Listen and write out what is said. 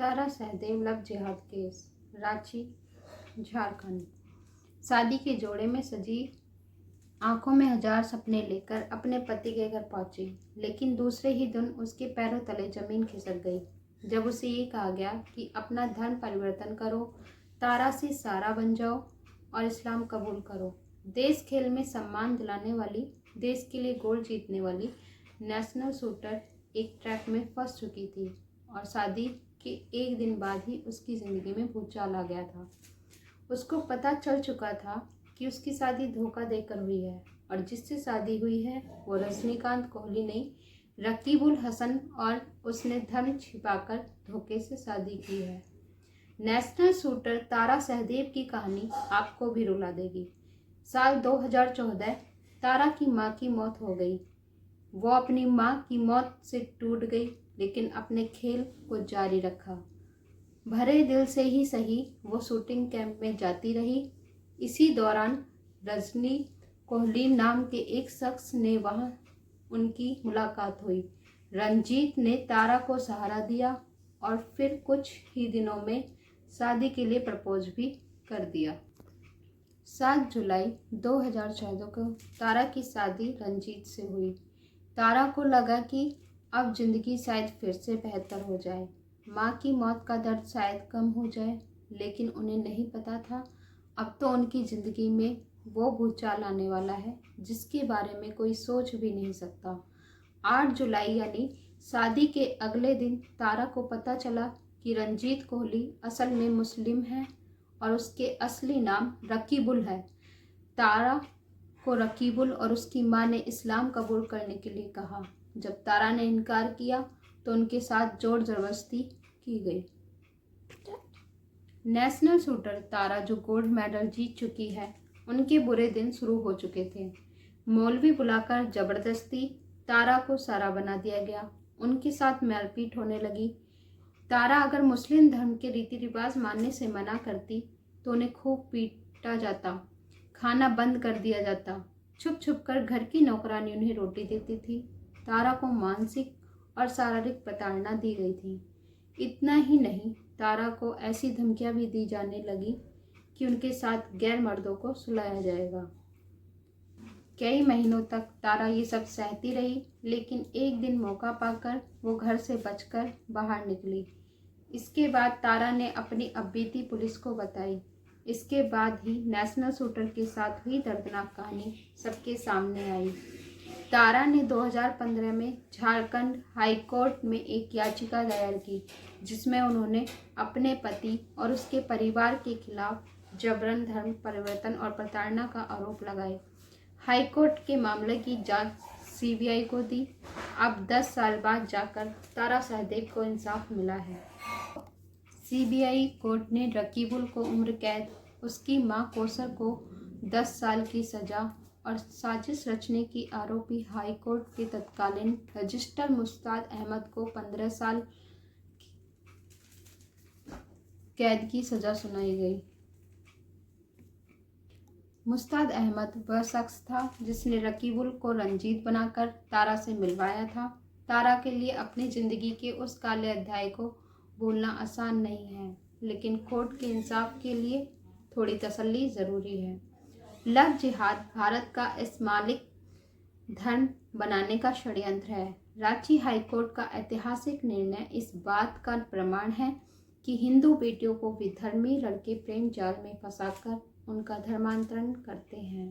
तारा Sahdev love जिहाद case, Ranchi, Jharkhand. शादी के जोड़े में सजी आंखों में हजार सपने लेकर अपने पति के घर पहुंची, लेकिन दूसरे ही दिन उसके पैरों तले जमीन खिसक गई जब उसे ये कहा गया कि अपना धर्म परिवर्तन करो, तारा से सारा बन जाओ और इस्लाम कबूल करो। देश खेल में सम्मान दिलाने वाली, देश के लिए गोल्ड जीतने वाली नेशनल शूटर एक ट्रैक में फंस चुकी थी और शादी के एक दिन बाद ही उसकी ज़िंदगी में भूचाल आ गया था। उसको पता चल चुका था कि उसकी शादी धोखा देकर हुई है और जिससे शादी हुई है वो रजनीकांत कोहली नहीं, रकीबुल हसन, और उसने धर्म छिपाकर धोखे से शादी की है। नेशनल शूटर तारा सहदेव की कहानी आपको भी रुला देगी। साल 2014, तारा की मां की मौत हो गई। वो अपनी मां की मौत से टूट गई, लेकिन अपने खेल को जारी रखा। भरे दिल से ही सही वो शूटिंग कैंप में जाती रही। इसी दौरान रजनी कोहली नाम के एक शख्स ने वहां उनकी मुलाकात हुई। रंजीत ने तारा को सहारा दिया और फिर कुछ ही दिनों में शादी के लिए प्रपोज भी कर दिया। 7 जुलाई 2014 को तारा की शादी रंजीत से हुई। तारा को लगा कि अब जिंदगी शायद फिर से बेहतर हो जाए, माँ की मौत का दर्द शायद कम हो जाए, लेकिन उन्हें नहीं पता था अब तो उनकी ज़िंदगी में वो भूचाल आने वाला है जिसके बारे में कोई सोच भी नहीं सकता। 8 जुलाई यानी शादी के अगले दिन तारा को पता चला कि रंजीत कोहली असल में मुस्लिम है और उसके असली नाम रकीबुल है। तारा को रकीबुल और उसकी मां ने इस्लाम कबूल करने के लिए कहा। जब तारा ने इनकार किया तो उनके साथ जोर जबरदस्ती की गई। नेशनल शूटर तारा जो गोल्ड मेडल जीत चुकी है, उनके बुरे दिन शुरू हो चुके थे। मौलवी बुलाकर जबरदस्ती तारा को सारा बना दिया गया। उनके साथ मारपीट होने लगी। तारा अगर मुस्लिम धर्म के रीति रिवाज मानने से मना करती तो उन्हें खूब पीटा जाता, खाना बंद कर दिया जाता। छुप छुप कर घर की नौकरानी उन्हें रोटी देती थी। तारा को मानसिक और शारीरिक प्रताड़ना दी गई थी। इतना ही नहीं, तारा को ऐसी धमकियां भी दी जाने लगी कि उनके साथ गैर मर्दों को सुलाया जाएगा। कई महीनों तक तारा ये सब सहती रही, लेकिन एक दिन मौका पाकर वो घर से बचकर बाहर निकली। इसके बाद तारा ने अपनी अपबीती पुलिस को बताई। इसके बाद ही नेशनल शूटर के साथ हुई दर्दनाक कहानी सबके सामने आई। तारा ने 2015 में झारखंड हाई कोर्ट में एक याचिका दायर की, जिसमें उन्होंने अपने पति और उसके परिवार के खिलाफ जबरन धर्म परिवर्तन और प्रताड़ना का आरोप लगाए। हाई कोर्ट के मामले की जांच सीबीआई को दी। अब 10 साल बाद जाकर तारा सहदेव को इंसाफ मिला है। सीबीआई कोर्ट ने रकीबुल को उम्र कैद, उसकी मां कौसर को 10 साल की सजा और साजिश रचने की आरोपी हाई कोर्ट के तत्कालीन रजिस्ट्रार मुस्ताद अहमद को 15 साल कैद की सजा सुनाई गई। मुस्ताद अहमद वह शख्स था जिसने रकीबुल को रंजीत बनाकर तारा से मिलवाया था। तारा के लिए अपनी ज़िंदगी के उस काले अध्याय को भूलना आसान नहीं है, लेकिन कोर्ट के इंसाफ के लिए थोड़ी तसल्ली ज़रूरी है। लव जिहाद भारत का इस्लामिक धर्म बनाने का षड्यंत्र है। रांची हाईकोर्ट का ऐतिहासिक निर्णय इस बात का प्रमाण है कि हिंदू बेटियों को विधर्मी लड़के प्रेम जाल में फंसाकर उनका धर्मांतरण करते हैं।